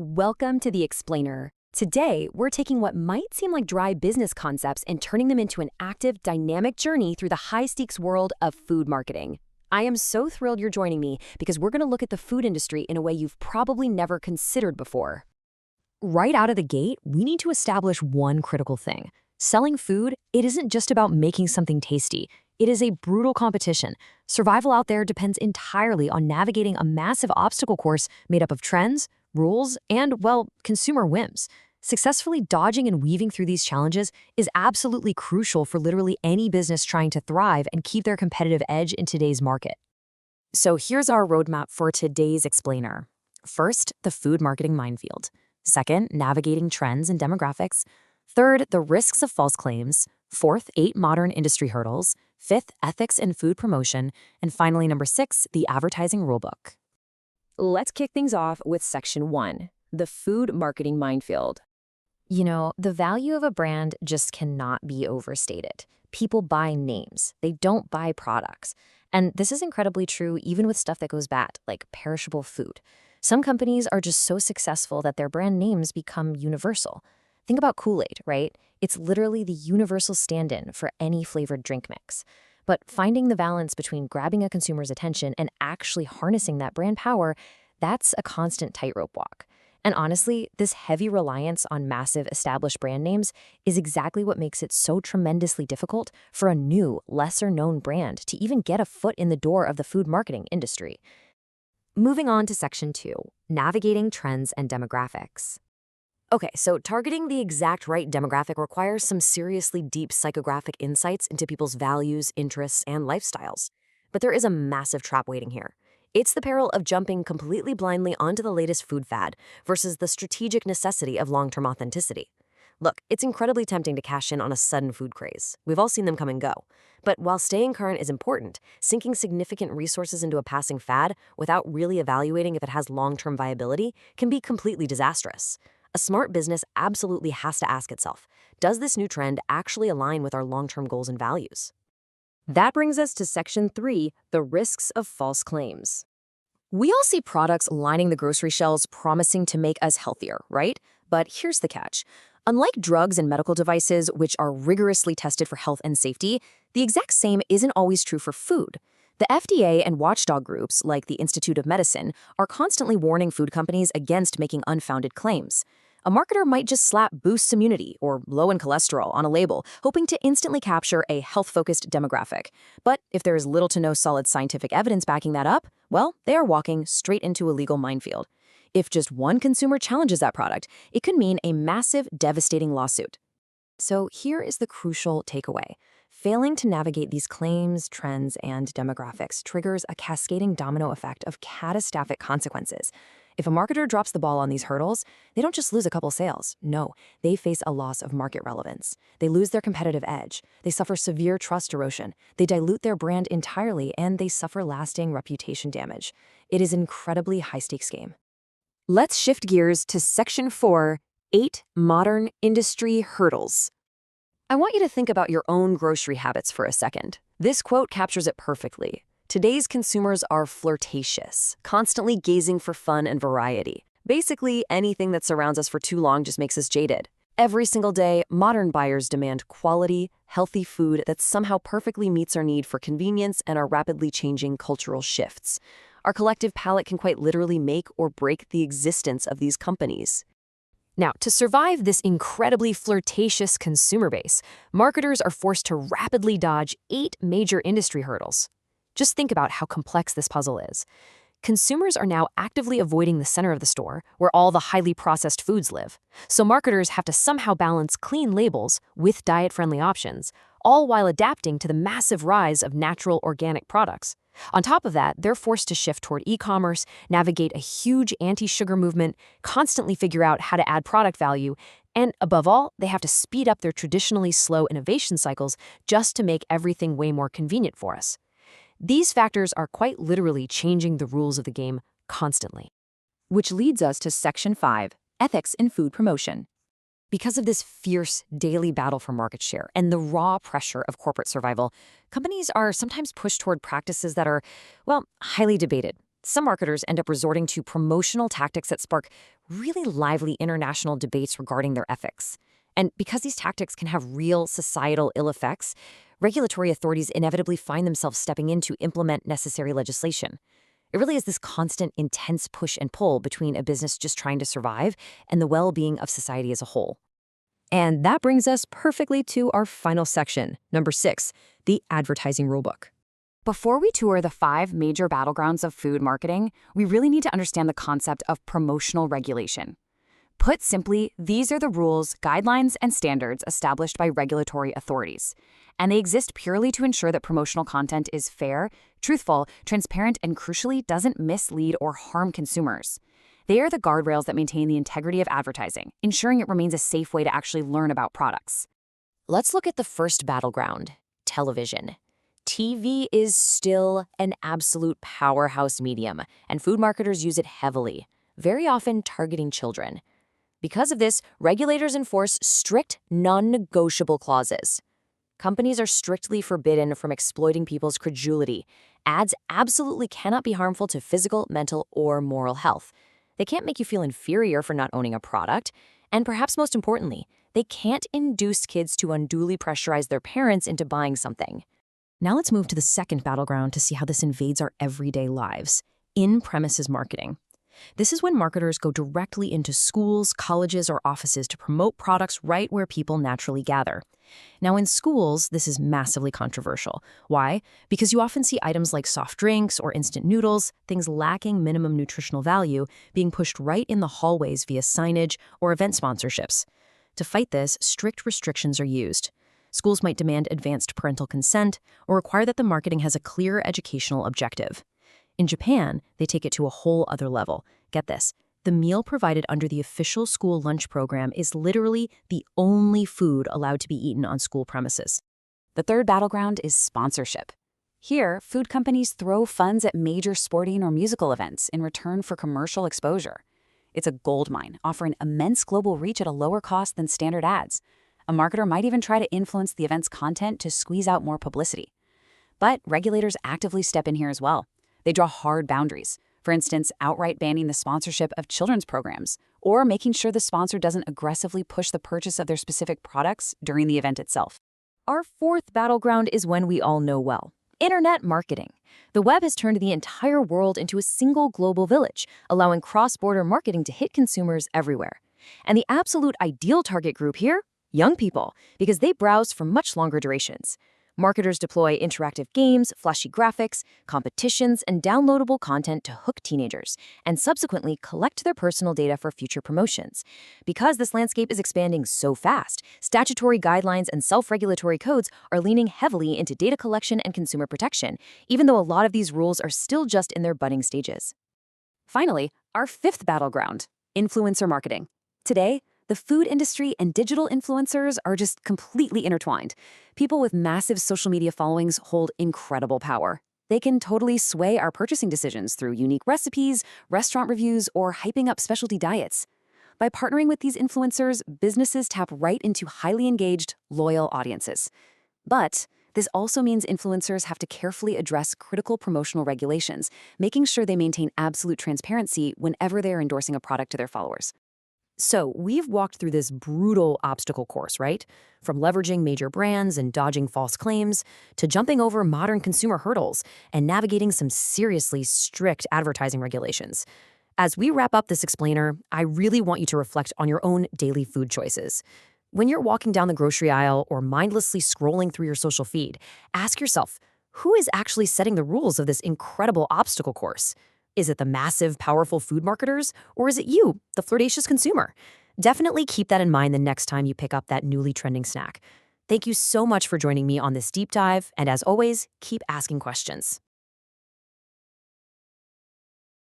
Welcome to The Explainer. Today, we're taking what might seem like dry business concepts and turning them into an active, dynamic journey through the high-stakes world of food marketing. I am so thrilled you're joining me because we're going to look at the food industry in a way you've probably never considered before. Right out of the gate, we need to establish one critical thing. Selling food, it isn't just about making something tasty. It is a brutal competition. Survival out there depends entirely on navigating a massive obstacle course made up of trends, rules, and, well, consumer whims. Successfully dodging and weaving through these challenges is absolutely crucial for literally any business trying to thrive and keep their competitive edge in today's market. So here's our roadmap for today's explainer. First, the food marketing minefield. Second, navigating trends and demographics. Third, the risks of false claims. Fourth, 8 modern industry hurdles. Fifth, ethics in food promotion. And finally, number 6, the advertising rulebook. Let's kick things off with Section 1, the food marketing minefield. You know, the value of a brand just cannot be overstated. People buy names. They don't buy products. And this is incredibly true even with stuff that goes bad, like perishable food. Some companies are just so successful that their brand names become universal. Think about Kool-Aid, right? It's literally the universal stand-in for any flavored drink mix. But finding the balance between grabbing a consumer's attention and actually harnessing that brand power, that's a constant tightrope walk. And honestly, this heavy reliance on massive established brand names is exactly what makes it so tremendously difficult for a new, lesser-known brand to even get a foot in the door of the food marketing industry. Moving on to Section 2, navigating trends and demographics. Okay, so targeting the exact right demographic requires some seriously deep psychographic insights into people's values, interests, and lifestyles. But there is a massive trap waiting here. It's the peril of jumping completely blindly onto the latest food fad versus the strategic necessity of long-term authenticity. Look, it's incredibly tempting to cash in on a sudden food craze. We've all seen them come and go. But while staying current is important, sinking significant resources into a passing fad without really evaluating if it has long-term viability can be completely disastrous. A smart business absolutely has to ask itself, does this new trend actually align with our long-term goals and values? That brings us to Section 3, the risks of false claims. We all see products lining the grocery shelves promising to make us healthier, right? But here's the catch. Unlike drugs and medical devices, which are rigorously tested for health and safety, the exact same isn't always true for food. The FDA and watchdog groups, like the Institute of Medicine, are constantly warning food companies against making unfounded claims. A marketer might just slap boosts immunity or low in cholesterol on a label, hoping to instantly capture a health-focused demographic. But if there is little to no solid scientific evidence backing that up, well, they are walking straight into a legal minefield. If just one consumer challenges that product, it could mean a massive, devastating lawsuit. So here is the crucial takeaway. Failing to navigate these claims, trends, and demographics triggers a cascading domino effect of catastrophic consequences. If a marketer drops the ball on these hurdles, they don't just lose a couple sales. No, they face a loss of market relevance. They lose their competitive edge. They suffer severe trust erosion. They dilute their brand entirely, and they suffer lasting reputation damage. It is an incredibly high-stakes game. Let's shift gears to Section 4, 8 modern industry hurdles. I want you to think about your own grocery habits for a second. This quote captures it perfectly. Today's consumers are flirtatious, constantly gazing for fun and variety. Basically, anything that surrounds us for too long just makes us jaded. Every single day, modern buyers demand quality, healthy food that somehow perfectly meets our need for convenience and our rapidly changing cultural shifts. Our collective palate can quite literally make or break the existence of these companies. Now, to survive this incredibly flirtatious consumer base, marketers are forced to rapidly dodge 8 major industry hurdles. Just think about how complex this puzzle is. Consumers are now actively avoiding the center of the store, where all the highly processed foods live. So marketers have to somehow balance clean labels with diet-friendly options, all while adapting to the massive rise of natural organic products. On top of that, they're forced to shift toward e-commerce, navigate a huge anti-sugar movement, constantly figure out how to add product value, and above all, they have to speed up their traditionally slow innovation cycles just to make everything way more convenient for us. These factors are quite literally changing the rules of the game constantly. Which leads us to Section 5, ethics in food promotion. Because of this fierce daily battle for market share and the raw pressure of corporate survival, companies are sometimes pushed toward practices that are, well, highly debated. Some marketers end up resorting to promotional tactics that spark really lively international debates regarding their ethics. And because these tactics can have real societal ill effects, regulatory authorities inevitably find themselves stepping in to implement necessary legislation. It really is this constant, intense push and pull between a business just trying to survive and the well-being of society as a whole. And that brings us perfectly to our final section, number 6, the advertising rulebook. Before we tour the 5 major battlegrounds of food marketing, we really need to understand the concept of promotional regulation. Put simply, these are the rules, guidelines, and standards established by regulatory authorities. And they exist purely to ensure that promotional content is fair, truthful, transparent, and crucially doesn't mislead or harm consumers. They are the guardrails that maintain the integrity of advertising, ensuring it remains a safe way to actually learn about products. Let's look at the first battleground, television. TV is still an absolute powerhouse medium, and food marketers use it heavily, very often targeting children. Because of this, regulators enforce strict, non-negotiable clauses. Companies are strictly forbidden from exploiting people's credulity. Ads absolutely cannot be harmful to physical, mental, or moral health. They can't make you feel inferior for not owning a product. And perhaps most importantly, they can't induce kids to unduly pressurize their parents into buying something. Now let's move to the second battleground to see how this invades our everyday lives, in-premises marketing. This is when marketers go directly into schools, colleges, or offices to promote products right where people naturally gather. Now, in schools, this is massively controversial. Why? Because you often see items like soft drinks or instant noodles, things lacking minimum nutritional value, being pushed right in the hallways via signage or event sponsorships. To fight this, strict restrictions are used. Schools might demand advanced parental consent or require that the marketing has a clear educational objective. In Japan, they take it to a whole other level. Get this. The meal provided under the official school lunch program is literally the only food allowed to be eaten on school premises. The third battleground is sponsorship. Here, food companies throw funds at major sporting or musical events in return for commercial exposure. It's a goldmine, offering immense global reach at a lower cost than standard ads. A marketer might even try to influence the event's content to squeeze out more publicity. But regulators actively step in here as well. They draw hard boundaries. For instance, outright banning the sponsorship of children's programs, or making sure the sponsor doesn't aggressively push the purchase of their specific products during the event itself. Our fourth battleground is one we all know well: internet marketing. The web has turned the entire world into a single global village, allowing cross-border marketing to hit consumers everywhere. And the absolute ideal target group here? Young people, because they browse for much longer durations. Marketers deploy interactive games, flashy graphics, competitions, and downloadable content to hook teenagers, and subsequently collect their personal data for future promotions. Because this landscape is expanding so fast, statutory guidelines and self-regulatory codes are leaning heavily into data collection and consumer protection, even though a lot of these rules are still just in their budding stages. Finally, our fifth battleground: influencer marketing. Today, the food industry and digital influencers are just completely intertwined. People with massive social media followings hold incredible power. They can totally sway our purchasing decisions through unique recipes, restaurant reviews, or hyping up specialty diets. By partnering with these influencers, businesses tap right into highly engaged, loyal audiences. But this also means influencers have to carefully address critical promotional regulations, making sure they maintain absolute transparency whenever they are endorsing a product to their followers. So we've walked through this brutal obstacle course, right? From leveraging major brands and dodging false claims to jumping over modern consumer hurdles and navigating some seriously strict advertising regulations. As we wrap up this explainer, I really want you to reflect on your own daily food choices. When you're walking down the grocery aisle or mindlessly scrolling through your social feed, ask yourself, who is actually setting the rules of this incredible obstacle course? Is it the massive, powerful food marketers, or is it you, the flirtatious consumer? Definitely keep that in mind the next time you pick up that newly trending snack. Thank you so much for joining me on this deep dive, and as always, keep asking questions.